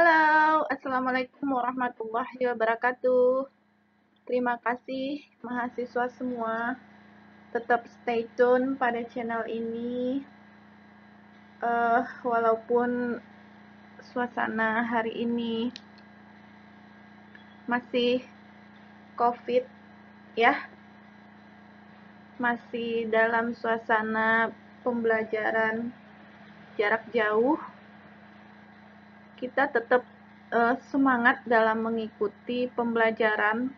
Halo, Assalamualaikum warahmatullahi wabarakatuh. Terima kasih mahasiswa semua. Tetap stay tune pada channel ini. Walaupun suasana hari ini masih COVID ya, masih dalam suasana pembelajaran jarak jauh, kita tetap semangat dalam mengikuti pembelajaran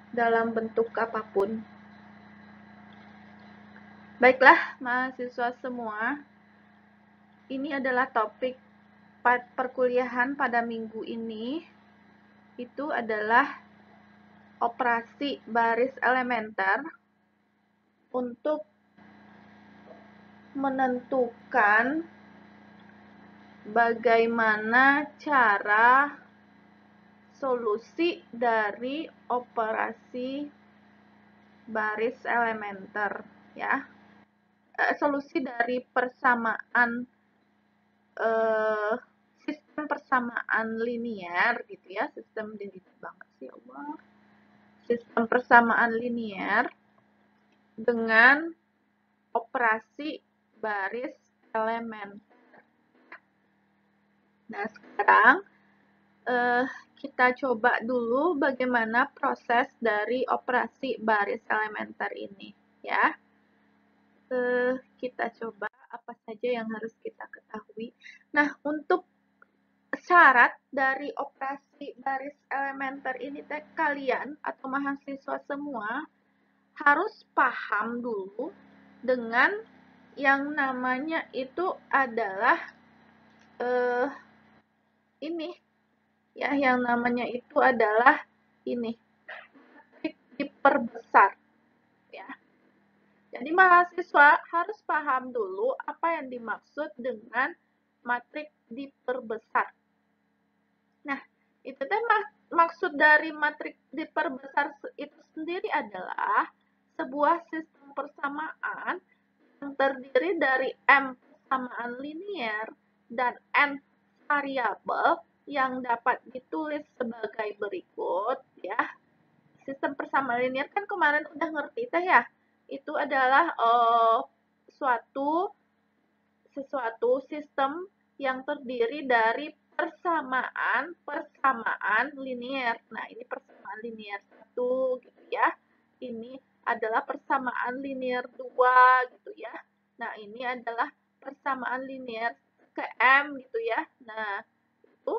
dalam bentuk apapun. Baiklah, mahasiswa semua, ini adalah topik perkuliahan pada minggu ini. Itu adalah operasi baris elementer untuk menentukan bagaimana cara solusi dari operasi baris elementer, ya. Solusi dari persamaan sistem persamaan linier gitu ya, sistem digital banget sih Allah. Sistem persamaan linier dengan operasi baris elementer. Nah, sekarang kita coba dulu bagaimana proses dari operasi baris elementer ini ya. Kita coba apa saja yang harus kita ketahui. Nah, untuk syarat dari operasi baris elementer ini kalian atau mahasiswa semua harus paham dulu dengan yang namanya itu adalah ini ya, yang namanya itu adalah ini matrik diperbesar ya. Jadi mahasiswa harus paham dulu apa yang dimaksud dengan matrik diperbesar. Nah, itu teh maksud dari matrik diperbesar itu sendiri adalah sebuah sistem persamaan yang terdiri dari M persamaan linier dan N variabel yang dapat ditulis sebagai berikut ya. Sistem persamaan linier kan kemarin udah ngerti teh ya. Itu adalah sesuatu sistem yang terdiri dari persamaan linier. Nah, ini persamaan linier 1 gitu ya. Ini adalah persamaan linier 2 gitu ya. Nah, ini adalah persamaan linier ke M gitu ya. Nah, itu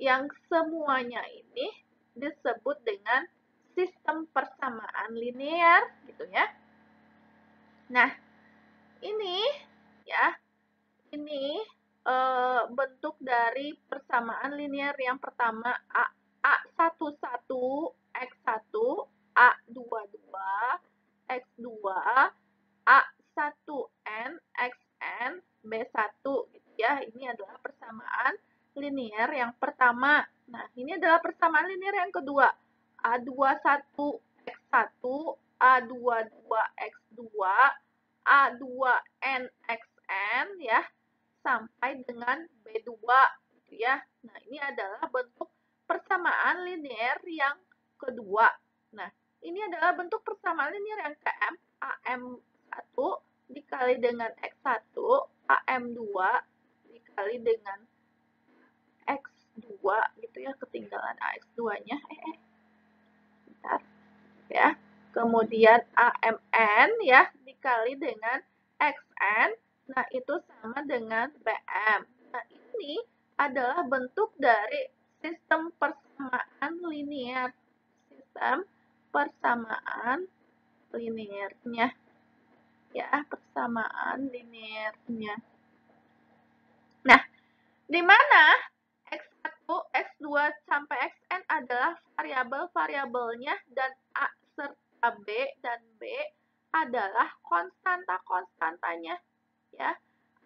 yang semuanya ini disebut dengan sistem persamaan linier gitu ya. Nah, ini ya, ini bentuk dari persamaan linier yang pertama A11 X1, A22 X2, A1N XN, B1 gitu ya. Ini adalah persamaan linier yang pertama. Nah, ini adalah persamaan linier yang kedua. A21 X1, A22 X2, A2N XN ya, sampai dengan B2 gitu ya. Nah, ini adalah bentuk persamaan linier yang kedua. Nah, ini adalah bentuk persamaan linier yang ke-M, AM1 dikali dengan X1, AM2 dikali dengan X2 gitu ya, ketinggalan AX2-nya. Bentar ya. Kemudian AMN ya dikali dengan XN, nah itu sama dengan BM. Nah, ini adalah bentuk dari sistem persamaan linier. Sistem persamaan liniernya. Ya, persamaan liniernya. Nah, di mana X1, X2 sampai Xn adalah variabel-variabelnya dan A serta B dan B adalah konstanta-konstantanya ya.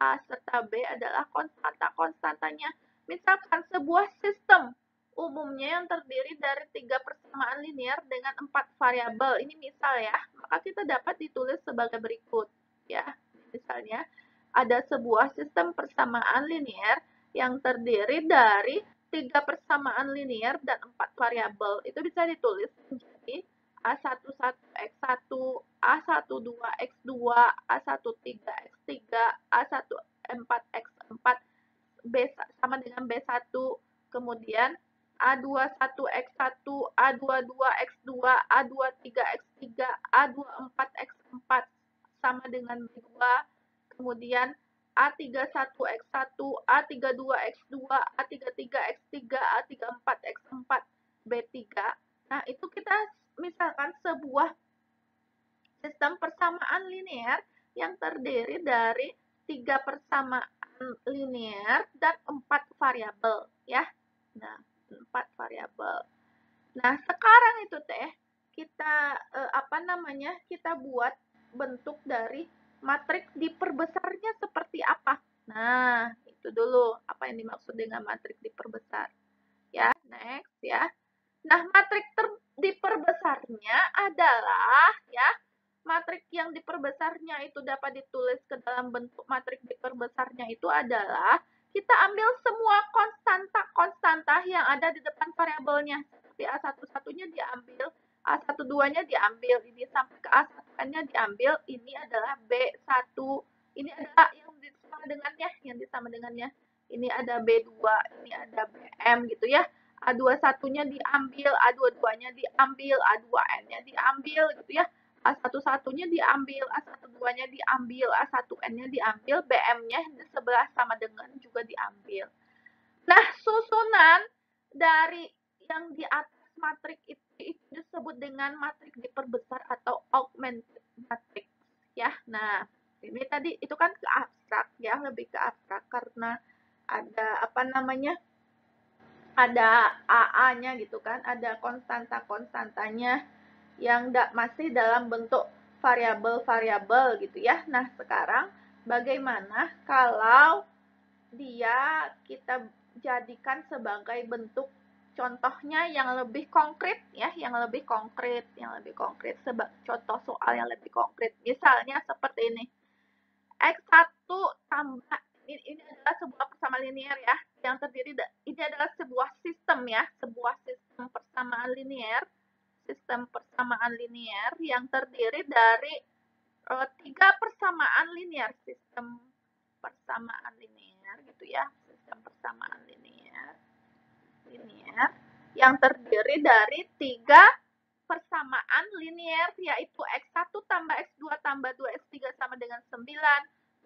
A serta B adalah konstanta-konstantanya. Misalkan sebuah sistem umumnya yang terdiri dari 3 persamaan linier dengan 4 variabel. Ini misal ya, maka kita dapat ditulis sebagai berikut ya. Misalnya ada sebuah sistem persamaan linier yang terdiri dari 3 persamaan linear dan 4 variabel. Itu bisa ditulis menjadi A11X1, A12X2, A13X3, A14X4, B sama dengan B1, kemudian A21X1, A22X2, A23X3, A24X4 sama dengan B2, kemudian A31X1, A32X2, A33X3, A34X4, B3. Nah, itu kita misalkan sebuah sistem persamaan linear yang terdiri dari 3 persamaan linear dan 4 variabel ya. Nah, 4 variabel. Nah, sekarang itu teh kita kita buat bentuk dari matriks diperbesarnya seperti apa. Nah, itu dulu apa yang dimaksud dengan matriks diperbesar. Ya, next ya. Nah, matriks diperbesarnya adalah ya, matriks yang diperbesarnya itu dapat ditulis ke dalam bentuk matriks diperbesarnya itu adalah kita ambil semua konstanta yang ada di depan variabelnya. Seperti A11-nya diambil, A12-nya diambil, ini sampai ke A1-nya diambil, ini adalah B1, ini adalah yang disama dengannya. Ini ada B2, ini ada BM gitu ya. A21-nya diambil, A22-nya diambil, A2N-nya diambil gitu ya. A11-nya diambil, A12-nya diambil, A1N-nya diambil, BM-nya di sebelah sama dengan juga diambil. Nah, susunan dari yang di atas matriks itu disebut dengan matriks diperbesar atau augmented matrix ya. Nah, ini tadi itu kan ke abstrak ya, lebih ke abstrak karena ada ada AA-nya gitu kan, ada konstantanya yang masih dalam bentuk variabel-variabel gitu ya. Nah, sekarang bagaimana kalau kita jadikan sebagai bentuk contohnya yang lebih konkret ya, yang lebih konkret contoh soal yang lebih konkret. Misalnya seperti ini. X1 tambah ini adalah sebuah persamaan linear ya, yang terdiri ini adalah sebuah sistem ya, sebuah sistem persamaan linear yang terdiri dari 3 persamaan linear, sistem persamaan linear gitu ya, sistem persamaan linear yang terdiri dari 3 persamaan linear, yaitu X1 tambah X2 tambah 2X3 sama dengan 9,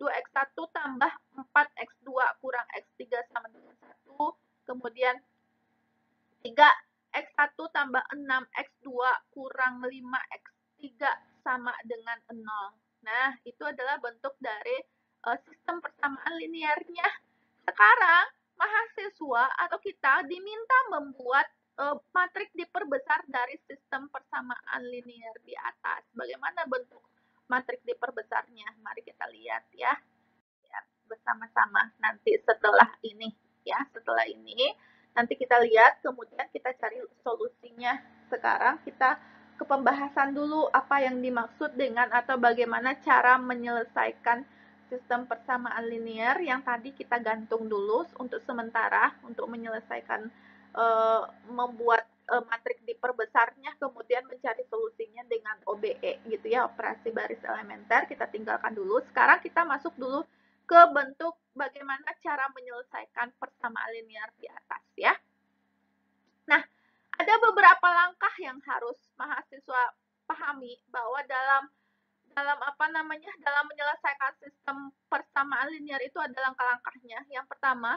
2X1 tambah 4X2 kurang X3 sama dengan 1, kemudian 3X1 tambah 6X2 kurang 5X3 sama dengan 0. Nah, itu adalah bentuk dari sistem persamaan linearnya. Sekarang, mahasiswa atau kita diminta membuat matriks diperbesar dari sistem persamaan linear di atas. Bagaimana bentuk matriks diperbesarnya? Mari kita lihat ya. Bersama-sama nanti setelah ini ya. Setelah ini nanti kita lihat, kemudian kita cari solusinya. Sekarang kita ke pembahasan dulu apa yang dimaksud dengan atau bagaimana cara menyelesaikan sistem persamaan linear yang tadi kita gantung dulu untuk sementara untuk menyelesaikan membuat matriks diperbesarnya, kemudian mencari solusinya dengan OBE gitu ya, operasi baris elementer. Kita tinggalkan dulu. Sekarang kita masuk dulu ke bentuk bagaimana cara menyelesaikan persamaan linear di atas ya. Nah, ada beberapa langkah yang harus mahasiswa pahami bahwa dalam menyelesaikan sistem persamaan linear itu ada langkah-langkahnya. Yang pertama,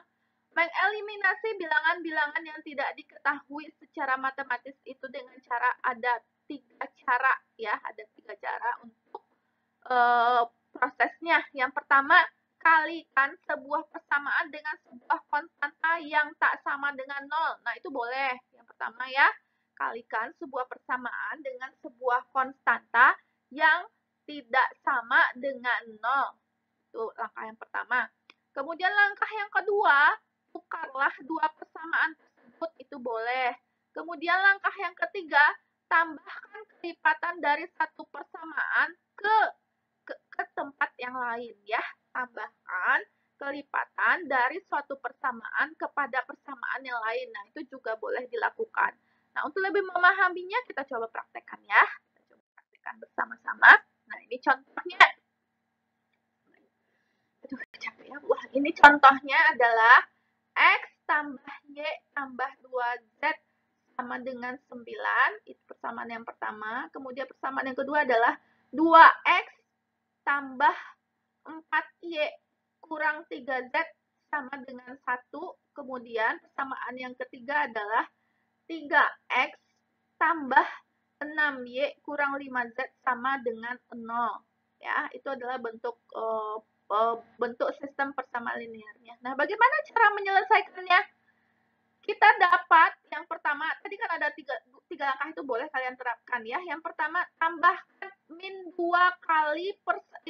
mengeliminasi bilangan-bilangan yang tidak diketahui secara matematis itu dengan cara ada 3 cara ya, ada 3 cara untuk prosesnya. Yang pertama, kalikan sebuah persamaan dengan sebuah konstanta yang tak sama dengan 0. Nah, itu boleh. Yang pertama ya, kalikan sebuah persamaan dengan sebuah konstanta yang tidak sama dengan 0. Itu langkah yang pertama. Kemudian langkah yang kedua, tukarlah 2 persamaan tersebut, itu boleh. Kemudian langkah yang ketiga, tambahkan kelipatan dari satu persamaan ke tempat yang lain ya. Tambahkan kelipatan dari suatu persamaan kepada persamaan yang lain. Nah, itu juga boleh dilakukan. Nah, untuk lebih memahaminya, kita coba praktekkan ya. Kita coba praktekkan bersama-sama. Nah, ini contohnya. Aduh, capek ya. Wah, ini contohnya adalah X tambah Y tambah 2Z sama dengan 9. Itu persamaan yang pertama. Kemudian persamaan yang kedua adalah 2X tambah 4Y kurang 3Z sama dengan 1. Kemudian persamaan yang ketiga adalah 3X tambah 6Y kurang 5Z sama dengan 0. Ya, itu adalah bentuk sistem persamaan linearnya. Nah, bagaimana cara menyelesaikannya? Kita dapat yang pertama, tadi kan ada tiga langkah itu boleh kalian terapkan ya. Yang pertama, tambahkan min 2 kali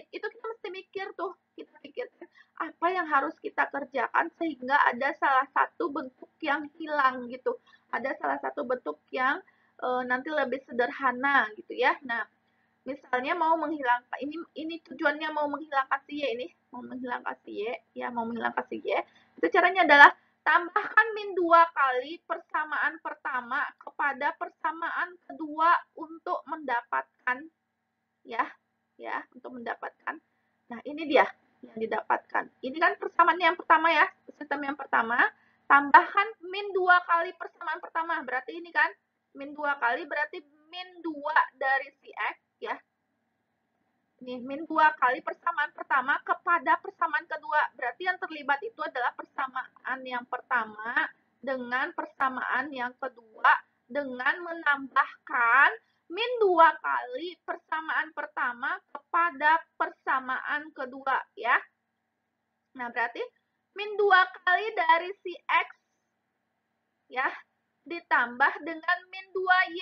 itu kita mesti mikir tuh. Kita pikirkan apa yang harus kita kerjakan sehingga ada salah satu bentuk yang hilang gitu. Ada salah satu bentuk yang nanti lebih sederhana gitu ya. Nah, misalnya mau menghilangkan, ini tujuannya mau menghilangkan si Y ini. Mau menghilangkan si Y, ya mau menghilangkan si Y. Itu caranya adalah tambahkan min 2 kali persamaan pertama kepada persamaan kedua untuk mendapatkan untuk mendapatkan. Nah, ini dia yang didapatkan. Ini kan persamaan yang pertama ya, sistem yang pertama. Tambahkan min 2 kali persamaan pertama. Berarti ini kan min 2 kali berarti min 2 dari si X ya. Nih, min 2 kali persamaan pertama kepada persamaan kedua. Berarti yang terlibat itu adalah persamaan yang pertama dengan persamaan yang kedua dengan menambahkan min 2 kali persamaan pertama kepada persamaan kedua ya. Nah, berarti min 2 kali dari si X ya ditambah dengan min 2Y.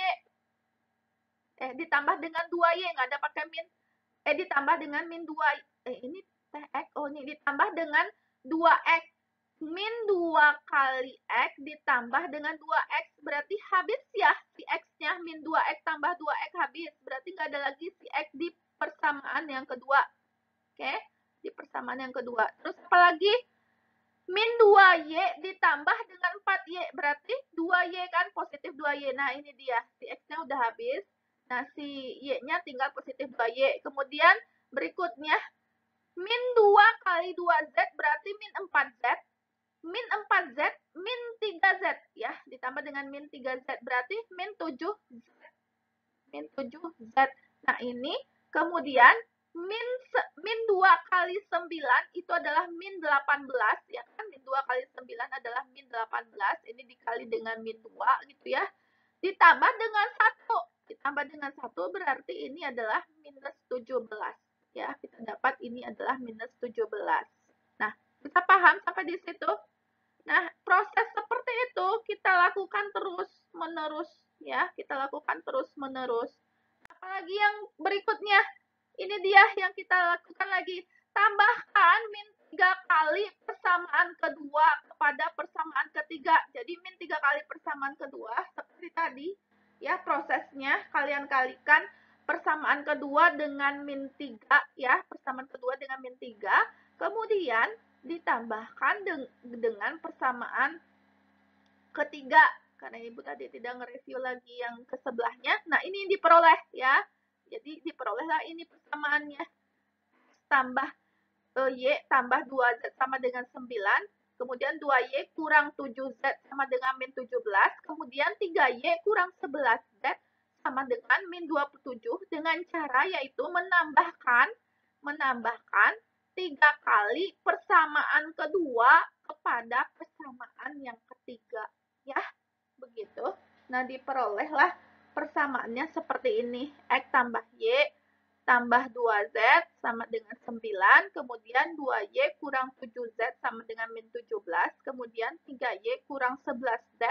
Ditambah dengan 2Y, nggak ada pakai min. Ditambah dengan min 2. Ini TX. Oh, ini ditambah dengan 2X. Min 2 kali X ditambah dengan 2X. Berarti habis ya si X-nya. Min 2X tambah 2X habis. Berarti nggak ada lagi si X di persamaan yang kedua. Oke? Di persamaan yang kedua. Terus apa lagi? Min 2Y ditambah dengan 4Y. Berarti 2Y kan positif 2Y. Nah, ini dia. Si X-nya udah habis. Nah, si Y-nya tinggal positif 2Y. Kemudian berikutnya, min 2 kali 2Z berarti min 4Z. Min 4Z, min 3Z. Ya, ditambah dengan min 3Z berarti min 7Z. Min 7Z. Nah, ini kemudian min 2 kali 9 itu adalah min 18. Ya kan, min 2 kali 9 adalah min 18. Ini dikali dengan min 2 gitu ya. Ditambah dengan 1. Ditambah dengan 1 berarti ini adalah minus 17. Ya, kita dapat ini adalah minus 17. Nah, bisa paham sampai di situ? Nah, proses seperti itu kita lakukan terus-menerus. Ya, kita lakukan terus-menerus. Apalagi yang berikutnya, ini dia yang kita lakukan lagi. Tambahkan min 3 kali persamaan kedua kepada persamaan ketiga. Jadi, min 3 kali persamaan kedua, seperti tadi. Ya, prosesnya kalian kalikan persamaan kedua dengan min 3 ya, persamaan kedua dengan min 3, kemudian ditambahkan dengan persamaan ketiga. Karena Ibu tadi tidak nge-review lagi yang ke sebelahnya. Nah, ini diperoleh ya. Jadi diperolehlah ini persamaannya. Tambah Y tambah 2Z sama dengan 9. Kemudian 2Y kurang 7Z sama dengan min 17. Kemudian 3Y kurang 11Z sama dengan min 27 dengan cara yaitu menambahkan 3 kali persamaan kedua kepada persamaan yang ketiga. Ya, begitu. Nah, diperolehlah persamaannya seperti ini. X tambah Y tambah 2Z sama dengan 9, kemudian 2Y kurang 7Z sama dengan min 17, kemudian 3Y kurang 11Z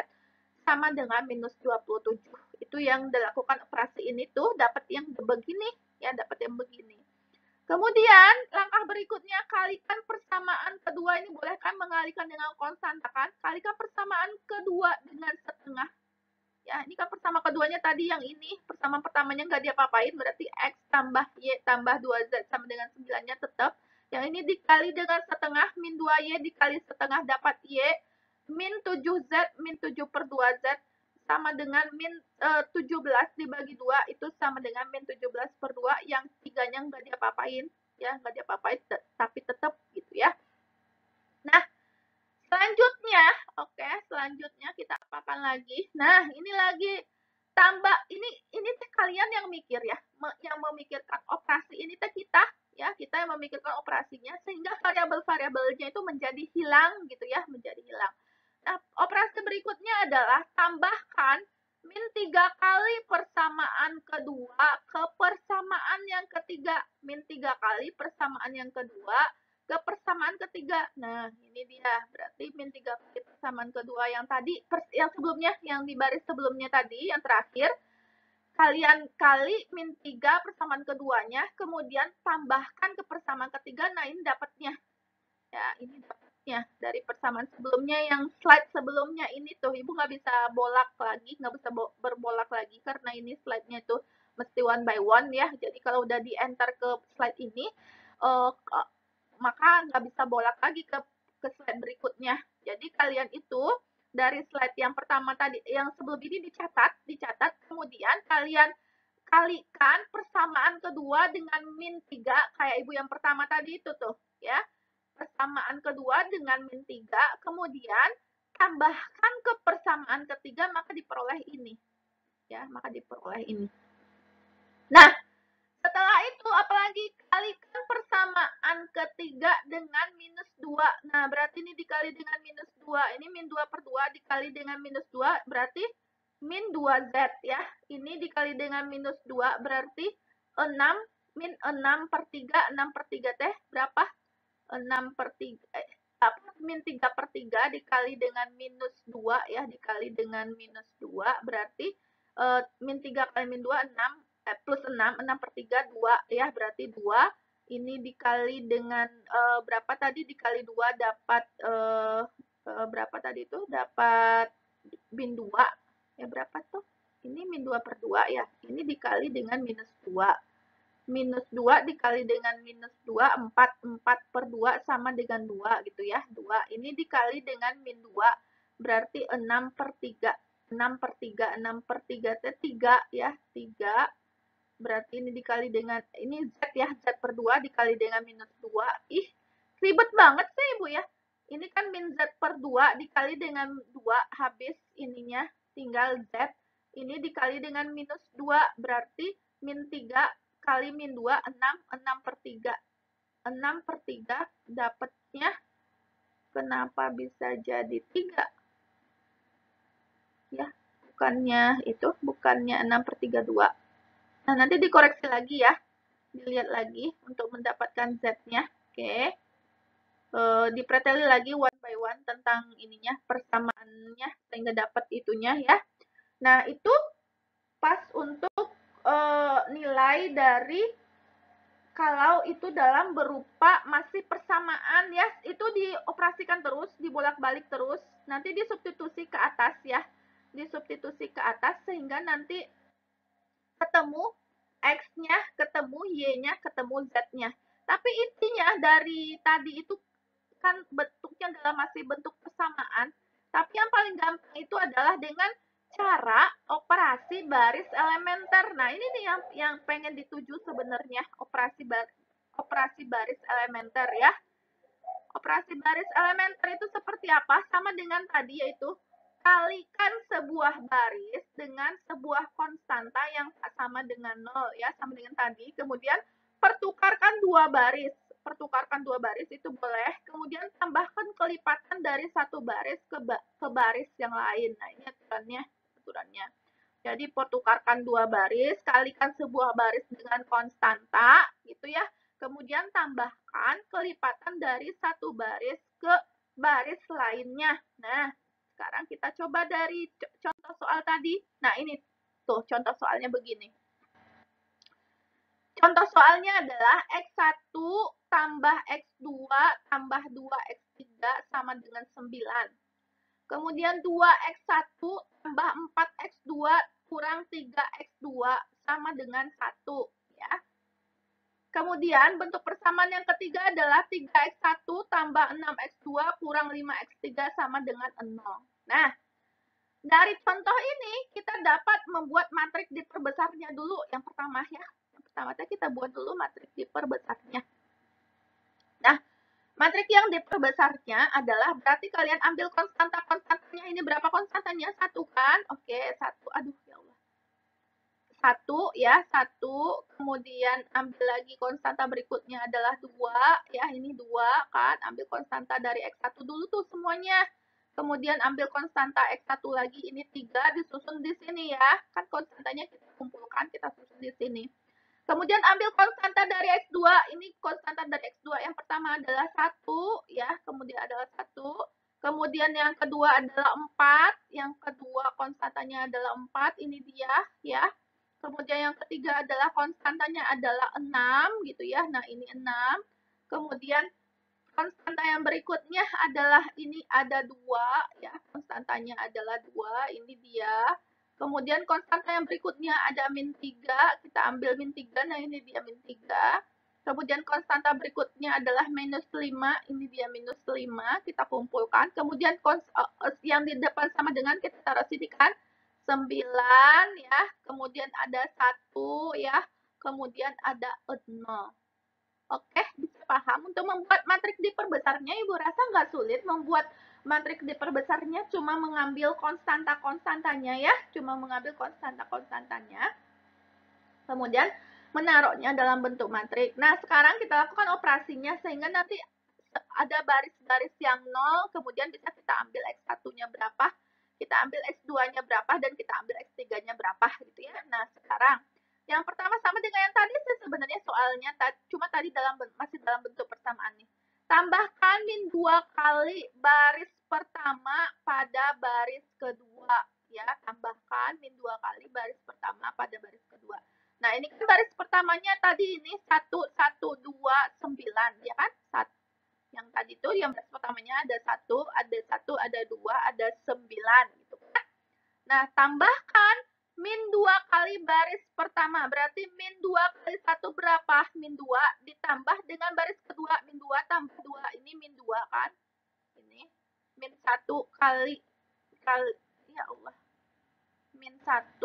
sama dengan minus 27. Itu yang dilakukan operasi ini tuh dapat yang begini, ya dapat yang begini. Kemudian langkah berikutnya kalikan persamaan kedua ini, boleh kan mengalikan dengan konstanta kan? Kalikan persamaan kedua dengan setengah. Ya, ini kan persamaan keduanya tadi yang ini, persamaan pertamanya nggak diapa-apain, berarti X tambah Y tambah 2Z sama dengan 9-nya tetap. Yang ini dikali dengan setengah, min 2Y dikali setengah dapat Y. Min 7Z, min 7 per 2Z sama dengan min 17 dibagi 2 itu sama dengan min 17 per 2, yang tiganya nggak diapa-apain ya, nggak diapa-apain tapi tetap gitu ya. Nah, selanjutnya, oke, selanjutnya kita apakan lagi. Nah, ini lagi tambah, ini teh kalian yang mikir ya, yang memikirkan operasi ini teh kita ya, kita yang memikirkan operasinya sehingga variabel-variabelnya itu menjadi hilang gitu ya, menjadi hilang. Nah, operasi berikutnya adalah tambahkan min 3 kali persamaan kedua ke persamaan yang ketiga. Min 3 kali persamaan yang kedua ke persamaan ketiga. Nah, ini dia. Berarti min 3 kali persamaan kedua yang tadi, yang sebelumnya, yang di baris sebelumnya tadi, yang terakhir, kalian kali min 3 persamaan keduanya, kemudian tambahkan ke persamaan ketiga. Nah, ini dapatnya. Ya, ini dapatnya dari persamaan sebelumnya, yang slide sebelumnya ini tuh ibu nggak bisa bolak lagi, nggak bisa berbolak lagi karena ini slide-nya itu mesti one by one ya. Jadi kalau udah di enter ke slide ini maka nggak bisa bolak lagi ke slide berikutnya. Jadi kalian itu dari slide yang pertama tadi, yang sebelum ini dicatat, kemudian kalian kalikan persamaan kedua dengan min 3 kayak ibu yang pertama tadi itu tuh ya. Persamaan kedua dengan min 3, kemudian tambahkan ke persamaan ketiga, maka diperoleh ini. Ya, maka diperoleh ini. Nah, setelah itu apalagi kalikan persamaan ketiga dengan minus 2. Nah, berarti ini dikali dengan minus 2. Ini min 2 per 2 dikali dengan minus 2 berarti min 2Z ya. Ini dikali dengan minus 2 berarti 6, min 6 per 3. 6 per 3 teh berapa? 6 per 3, min 3 per 3 dikali dengan minus 2 ya, dikali dengan minus 2 berarti min 3 kali min 2, 6, plus 6, 6 per 3, 2 ya, berarti 2. Ini dikali dengan berapa tadi, dikali 2 dapat berapa tadi itu, dapat min 2 ya, berapa tuh, ini min 2 per 2 ya, ini dikali dengan minus 2. Minus 2 dikali dengan minus 2, 4. 4 per 2 sama dengan 2 gitu ya. 2. Ini dikali dengan min 2, berarti 6 per 3. 6 per 3, 6 per 3 itu 3 ya. 3. Berarti ini dikali dengan, ini Z ya. Z per 2 dikali dengan minus 2. Ih, ribet banget sih Ibu ya. Ini kan min Z per 2 dikali dengan 2, habis ininya, tinggal Z. Ini dikali dengan minus 2, berarti min 3 kali min 2, 6, 6 per 3. 6 per 3 dapatnya, kenapa bisa jadi 3? Ya, bukannya itu, bukannya 6 per 3, 2. Nah, nanti dikoreksi lagi ya. Dilihat lagi untuk mendapatkan Z-nya. Oke. Dipreteli lagi one by one tentang ininya, persamaannya, sehingga dapat itunya ya. Nah, itu pas untuk nilai dari kalau itu dalam berupa masih persamaan ya, itu dioperasikan terus, dibolak-balik terus, nanti disubstitusi ke atas ya, disubstitusi ke atas sehingga nanti ketemu X-nya, ketemu Y-nya, ketemu Z-nya. Tapi intinya dari tadi itu kan bentuknya dalam masih bentuk persamaan, tapi yang paling gampang itu adalah dengan cara operasi baris elementer. Nah, ini nih yang pengen dituju sebenarnya, operasi baris elementer ya. Operasi baris elementer itu seperti apa? Sama dengan tadi, yaitu kalikan sebuah baris dengan sebuah konstanta yang sama dengan 0 ya, sama dengan tadi. Kemudian pertukarkan dua baris. Pertukarkan dua baris itu boleh. Kemudian tambahkan kelipatan dari satu baris ke baris yang lain. Nah, ini aturannya. Jadi pertukarkan dua baris, kalikan sebuah baris dengan konstanta gitu ya. Kemudian tambahkan kelipatan dari satu baris ke baris lainnya. Nah, sekarang kita coba dari contoh soal tadi. Nah, ini tuh contoh soalnya begini. Contoh soalnya adalah X1 tambah X2 tambah 2X3 sama dengan 9. Kemudian 2X1 tambah 4X2 kurang 3X2 sama dengan 1. Ya. Kemudian bentuk persamaan yang ketiga adalah 3x1 tambah 6x2 kurang 5x3 sama dengan 0. Nah, dari contoh ini kita dapat membuat matriks diperbesarnya dulu. Yang pertama ya. Yang pertama kita buat dulu matriks diperbesarnya. Nah, matriks yang diperbesarnya adalah berarti kalian ambil konstantanya. Ini berapa konstantanya? 1 kan? Oke, 1. Aduh, ya Allah. 1 ya, 1. Kemudian ambil lagi konstanta berikutnya adalah 2 ya, ini 2 kan. Ambil konstanta dari X1 dulu tuh semuanya. Kemudian ambil konstanta X1 lagi, ini 3 disusun di sini ya. Kan konstantanya kita kumpulkan, kita susun di sini. Kemudian ambil konstanta dari X2, ini konstanta dari X2 yang pertama adalah 1 ya, kemudian adalah 1. Kemudian yang kedua adalah 4, yang kedua konstantanya adalah 4, ini dia ya. Kemudian yang ketiga adalah konstantanya adalah 6 gitu ya. Nah, ini 6. Kemudian konstanta yang berikutnya adalah ini ada 2 ya. Konstantanya adalah 2, ini dia. Kemudian konstanta yang berikutnya ada min 3, kita ambil min 3, nah ini dia min 3. Kemudian konstanta berikutnya adalah minus 5, ini dia minus 5, kita kumpulkan. Kemudian yang di depan sama dengan kita taruh sini kan, 9 ya. Kemudian ada 1 ya. Kemudian ada 0. Oke, bisa paham? Untuk membuat matriks diperbesarnya, Ibu rasa nggak sulit membuat matriks diperbesarnya, cuma mengambil konstanta-konstantanya ya, cuma mengambil konstanta-konstantanya. Kemudian menaruhnya dalam bentuk matriks. Nah, sekarang kita lakukan operasinya sehingga nanti ada baris-baris yang 0, kemudian bisa kita ambil X1-nya berapa, kita ambil X2-nya berapa, dan kita ambil X3-nya berapa gitu ya. Nah, sekarang yang pertama sama dengan yang tadi sih sebenarnya soalnya, cuma tadi masih dalam bentuk persamaan nih. Tambahkan min 2 kali baris pertama pada baris kedua. Ya, tambahkan min 2 kali baris pertama pada baris kedua. Nah, ini kan baris pertamanya tadi ini 1, 1, 2, 9, ya kan? 1. Yang tadi tuh yang baris pertamanya ada 1, ada 2, ada 9 gitu kan. Nah, tambahkan min 2 kali baris pertama. Berarti min 2 kali 1 berapa? Min 2 ditambah dengan baris kedua. Min 2 tambah 2. Ini min 2 kan? Ini min 1 kali, ya Allah. Min 1,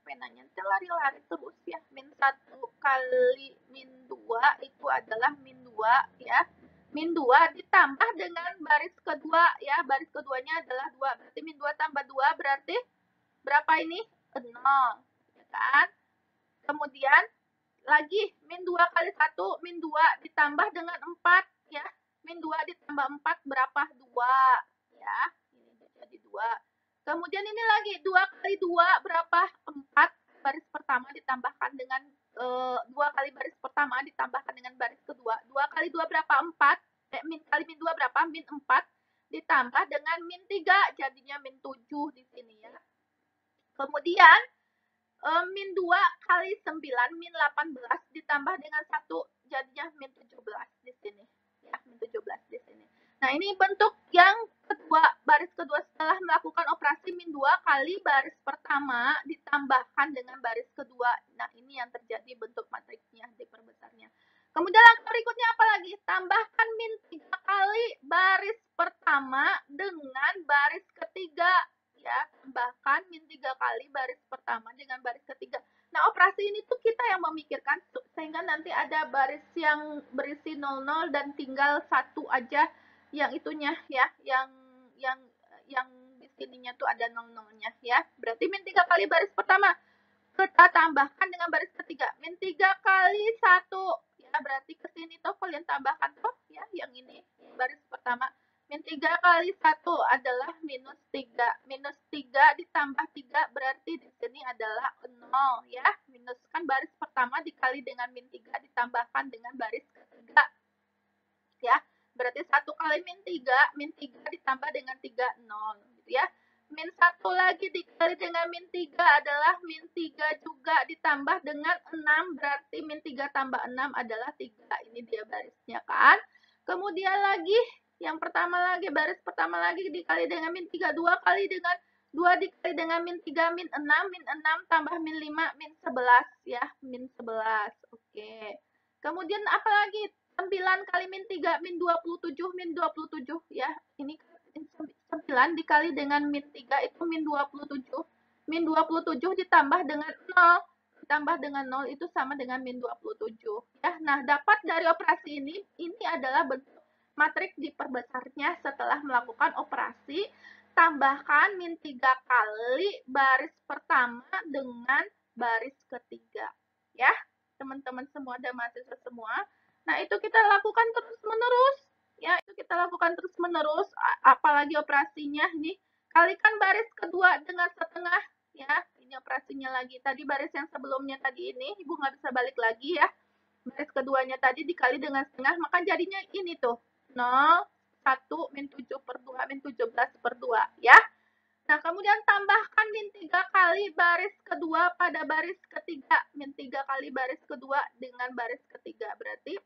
penanya lari-lari terus ya. Min 1 kali min 2 itu adalah min 2 ya. Min 2 ditambah dengan baris kedua ya. Baris keduanya adalah 2. Berarti min 2 tambah 2 berarti berapa ini? 0. Ya kan? Kemudian lagi min 2 kali 1, min 2 ditambah dengan 4 ya. Min 2 ditambah 4 berapa? 2 ya. Ini jadi 2. Kemudian ini lagi 2 kali 2 berapa? 4. Baris pertama ditambahkan dengan 2 kali baris pertama ditambahkan dengan baris kedua. 2 kali 2 berapa? 4. Min kali min 2 berapa? Min 4 ditambah dengan min 3 jadinya min 7 di sini ya. Kemudian min 2 kali 9 min 18 ditambah dengan 1 jadinya min 17 di sini ya, min 17 di sini. Nah, ini bentuk yang kedua, baris kedua setelah melakukan operasi min 2 kali baris pertama ditambahkan dengan baris kedua. Nah, ini yang terjadi bentuk matriksnya diperbesarnya. Kemudian langkah berikutnya apa lagi? Tambahkan min 3 kali baris pertama dengan baris ketiga ya, tambahkan min 3 kali baris pertama dengan baris ketiga. Nah, operasi ini tuh kita yang memikirkan sehingga nanti ada baris yang berisi 00 dan tinggal 1 aja yang itunya ya, yang di sininya tuh ada 00-nya ya. Berarti min 3 kali baris pertama kita tambahkan dengan baris ketiga. Min 3 kali 1 ya, berarti ke sini tuh kalian tambahkan tuh ya yang ini baris pertama. Min 3 kali 1 adalah minus 3. Minus 3 ditambah 3 berarti di sini adalah 0 ya. Minus kan baris pertama dikali dengan min 3 ditambahkan dengan baris ketiga. Ya, berarti 1 kali min 3 ditambah dengan 3, 0 gitu ya. Min 1 lagi dikali dengan min 3 adalah min 3 juga ditambah dengan 6, berarti min 3 tambah 6 adalah 3. Ini dia barisnya kan. Kemudian lagi yang pertama lagi, baris pertama lagi dikali dengan min 3, 2 kali dengan 2 dikali dengan min 3, min 6 tambah min 5, min 11 ya, min 11. Oke. Kemudian apalagi 9 kali min 3 min 27 ya. Ini 9 dikali dengan min 3 itu min 27. Min 27 ditambah dengan 0. Ditambah dengan 0 itu sama dengan min 27 ya. Nah, dapat dari operasi ini adalah bentuk matrik diperbesarnya setelah melakukan operasi tambahkan min 3 kali baris pertama dengan baris ketiga ya. Teman-teman semua dan mahasiswa semua. Nah, itu kita lakukan terus-menerus. Ya, itu kita lakukan terus-menerus. Apalagi operasinya ini. Kalikan baris kedua dengan setengah. Ya, ini operasinya lagi. Tadi baris yang sebelumnya tadi ini, Ibu nggak bisa balik lagi ya. Baris keduanya tadi dikali dengan setengah, maka jadinya ini tuh. 0, 1, min 7 per 2, min 17 per 2. Ya. Nah, kemudian tambahkan min 3 kali baris kedua pada baris ketiga. Min 3 kali baris kedua dengan baris ketiga. Berarti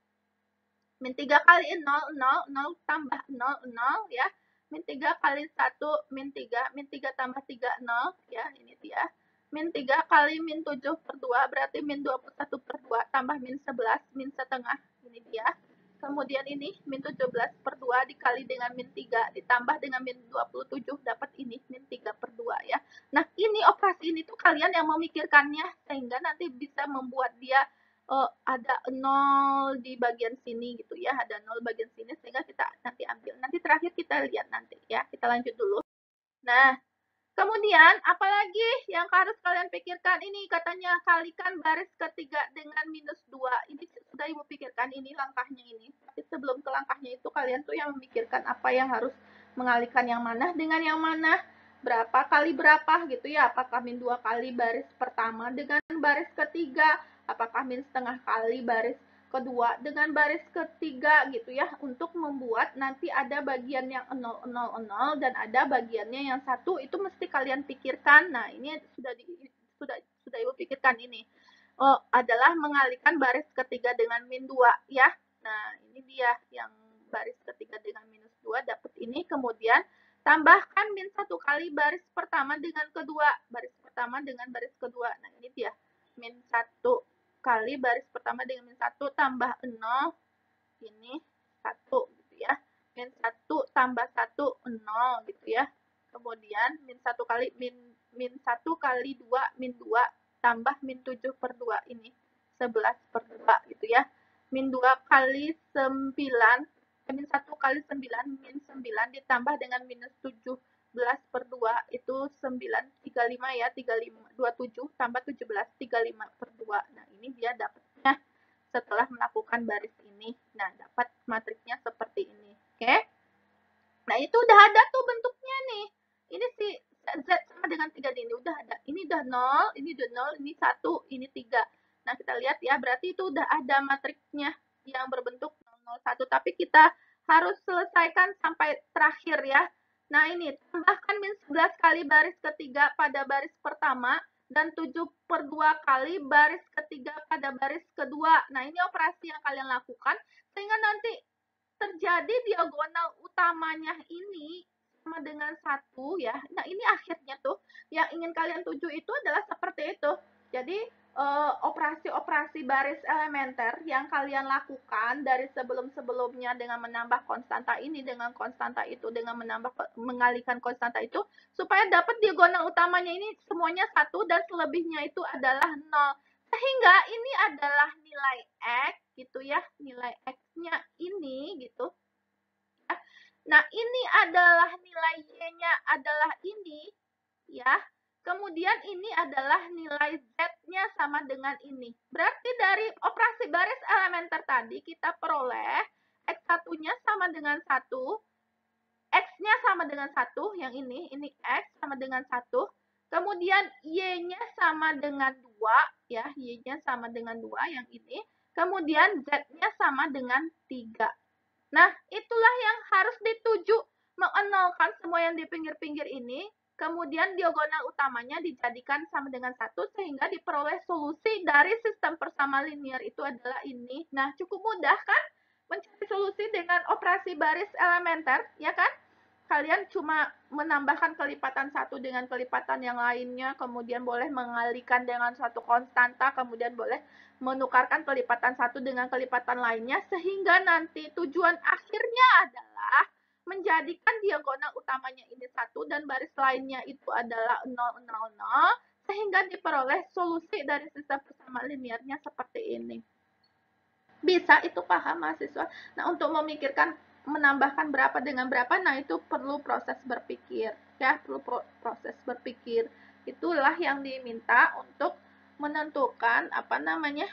min 3 kali 0, 0, 0 tambah 0, 0 ya. Min 3 kali 1, min 3. Min 3 tambah 3, 0 ya. Ini dia. Min 3 kali min 7 per 2 berarti min 21 per 2 tambah min 11, min setengah. Ini dia. Kemudian ini min 17 per 2 dikali dengan min 3 ditambah dengan min 27 dapat ini min 3 per 2 ya. Nah, ini operasi ini tuh kalian yang memikirkannya sehingga nanti bisa membuat dia ada 0 di bagian sini gitu ya. Ada 0 bagian sini sehingga kita nanti ambil. Nanti terakhir kita lihat nanti ya. Kita lanjut dulu. Nah, kemudian, apalagi yang harus kalian pikirkan ini katanya kalikan baris ketiga dengan minus 2. Ini sudah Ibu pikirkan ini langkahnya ini. Tapi sebelum ke langkahnya itu kalian tuh yang memikirkan apa yang harus mengalihkan yang mana dengan yang mana. Berapa kali berapa gitu ya. Apakah min 2 kali baris pertama dengan baris ketiga. Apakah min setengah kali baris kedua dengan baris ketiga gitu ya, untuk membuat nanti ada bagian yang 0, 0, 0 dan ada bagiannya yang satu, itu mesti kalian pikirkan. Nah, ini sudah Ibu pikirkan ini. Adalah mengalihkan baris ketiga dengan min 2 ya. Nah, ini dia yang baris ketiga dengan minus 2 dapat ini, kemudian tambahkan min 1 kali baris pertama dengan kedua, baris pertama dengan baris kedua. Nah, ini dia min 1 kali baris pertama dengan min 1 tambah 0 ini 1 gitu ya. Min 1 tambah 1 0 gitu ya. Kemudian min 1 kali min 1 kali 2 min 2 tambah min 7 per 2 ini 11 per 2 gitu ya. Min 2 kali 9 min 1 kali 9 min 9 ditambah dengan minus 17 per 2 itu 9, 35 ya, 35, 27 tambah 17, 35 per 2. Nah, ini dia dapatnya setelah melakukan baris ini. Nah, dapat matriknya seperti ini. Oke? Nah, itu udah ada tuh bentuknya nih. Ini si Z sama dengan 3 ini udah ada. Ini udah 0, ini udah 0, ini 1, ini 3. Nah, kita lihat ya, berarti itu udah ada matriknya yang berbentuk 0, 1. Tapi kita harus selesaikan sampai terakhir ya. Nah, ini tambahkan min 11 kali baris ketiga pada baris pertama dan 7 per 2 kali baris ketiga pada baris kedua. Nah, ini operasi yang kalian lakukan sehingga nanti terjadi diagonal utamanya ini sama dengan 1 ya. Nah, ini akhirnya tuh yang ingin kalian tuju itu adalah seperti itu. Jadi, operasi-operasi baris elementer yang kalian lakukan dari sebelum-sebelumnya dengan menambah konstanta ini, dengan konstanta itu, dengan mengalihkan konstanta itu, supaya dapat diagonal utamanya ini semuanya 1 dan selebihnya itu adalah 0. Sehingga ini adalah nilai X gitu ya, nilai X-nya ini gitu. Nah, ini adalah nilai Y-nya adalah ini ya. Kemudian ini adalah nilai Z-nya sama dengan ini. Berarti dari operasi baris elementer tadi kita peroleh X1-nya sama dengan 1, X-nya sama dengan 1, yang ini X sama dengan 1. Kemudian Y-nya sama dengan 2, ya, Y-nya sama dengan 2, yang ini. Kemudian Z-nya sama dengan 3. Nah, itulah yang harus dituju, mengenolkan semua yang di pinggir-pinggir ini. Kemudian diagonal utamanya dijadikan sama dengan 1 sehingga diperoleh solusi dari sistem persama linear itu adalah ini. Nah, cukup mudah kan mencari solusi dengan operasi baris elementer, ya kan? kalian cuma menambahkan kelipatan satu dengan kelipatan yang lainnya, kemudian boleh mengalikan dengan suatu konstanta, kemudian boleh menukarkan kelipatan satu dengan kelipatan lainnya, sehingga nanti tujuan akhirnya adalah menjadikan diagonal utamanya ini satu dan baris lainnya itu adalah 0, 0, 0, sehingga diperoleh solusi dari sistem persamaan linearnya seperti ini. Bisa itu paham mahasiswa. Nah, untuk memikirkan menambahkan berapa dengan berapa, nah itu perlu proses berpikir, ya, perlu proses berpikir. Itulah yang diminta untuk menentukan apa namanya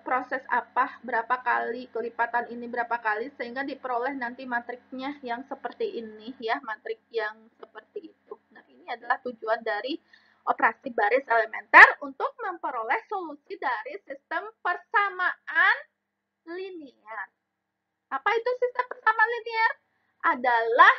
proses apa, berapa kali kelipatan ini berapa kali, sehingga diperoleh nanti matriksnya yang seperti ini, ya, matriks yang seperti itu. Nah, ini adalah tujuan dari operasi baris elementer untuk memperoleh solusi dari sistem persamaan linear. Apa itu sistem persamaan linear? Adalah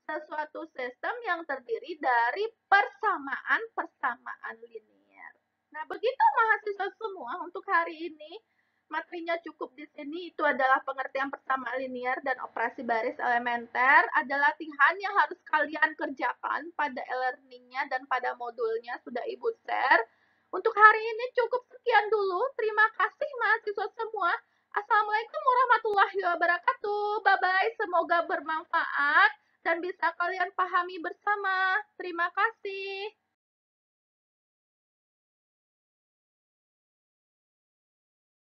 sesuatu sistem yang terdiri dari persamaan-persamaan linear. Nah, begitu mahasiswa semua untuk hari ini. Materinya cukup di sini. Itu adalah pengertian persamaan linear dan operasi baris elementer. Ada latihan yang harus kalian kerjakan pada e-learningnya dan pada modulnya sudah Ibu share. Untuk hari ini cukup sekian dulu. Terima kasih mahasiswa semua. Assalamualaikum warahmatullahi wabarakatuh. Bye-bye. Semoga bermanfaat dan bisa kalian pahami bersama. Terima kasih.